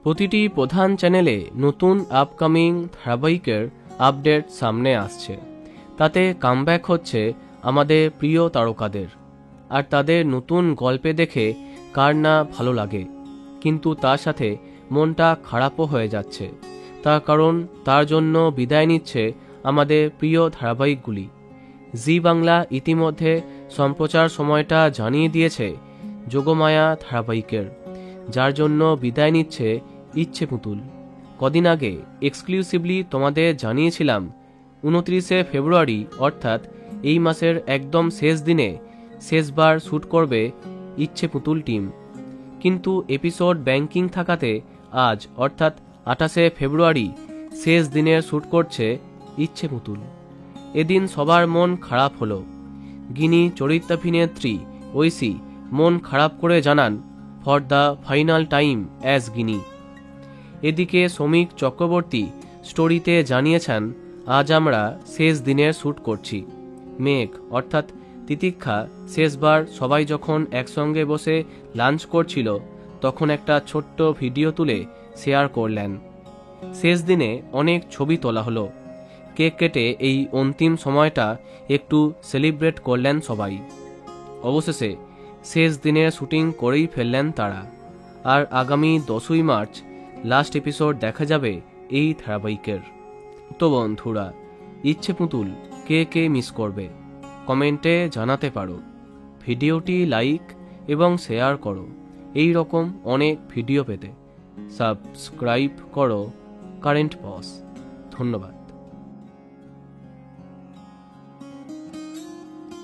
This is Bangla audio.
প্রতিটি প্রধান চ্যানেলে নতুন আপকামিং ধারাবাহিকের আপডেট সামনে আসছে। তাতে কামব্যাক হচ্ছে আমাদের প্রিয় তারকাদের, আর তাদের নতুন গল্পে দেখে কার না ভালো লাগে, কিন্তু তার সাথে মনটা খারাপও হয়ে যাচ্ছে। তার কারণ তার জন্য বিদায় নিচ্ছে আমাদের প্রিয় ধারাবাহিকগুলি। জি বাংলা ইতিমধ্যে সম্প্রচার সময়টা জানিয়ে দিয়েছে যোগমায়া ধারাবাহিকের, যার জন্য বিদায় নিচ্ছে ইচ্ছে পুতুল। কদিন আগে এক্সক্লুসিভলি তোমাদের জানিয়েছিলাম 29শে ফেব্রুয়ারি অর্থাৎ এই মাসের একদম শেষ দিনে শেষবার শ্যুট করবে ইচ্ছে পুতুল টিম। কিন্তু এপিসোড ব্যাংকিং থাকাতে আজ অর্থাৎ 28শে ফেব্রুয়ারি শেষ দিনের শ্যুট করছে ইচ্ছে পুতুল। এদিন সবার মন খারাপ হলো। গিনি চরিত্রাভিনেত্রী ঐশী মন খারাপ করে জানান, for the final time as Guinea. এদিকে শ্রমিক চক্রবর্তী স্টোরিতে জানিয়েছেন, আজ আমরা শেষ দিনের শ্যুট করছি। মেঘ অর্থাৎ তিতিক্ষা শেষবার সবাই যখন একসঙ্গে বসে লাঞ্চ করছিল তখন একটা ছোট্ট ভিডিও তুলে শেয়ার করলেন। শেষ দিনে অনেক ছবি তোলা হলো। কেক কেটে এই অন্তিম সময়টা একটু সেলিব্রেট করলেন সবাই। অবশেষে শেষ দিনের শুটিং করেই ফেললেন তারা। আর আগামী 10ই মার্চ লাস্ট এপিসোড দেখা যাবে এই ধারাবাহিকের। তো বন্ধুরা, ইচ্ছে পুতুল কে কে মিস করবে কমেন্টে জানাতে পারো। ভিডিওটি লাইক এবং শেয়ার করো। এই রকম অনেক ভিডিও পেতে সাবস্ক্রাইব করো কারেন্ট পজ। ধন্যবাদ।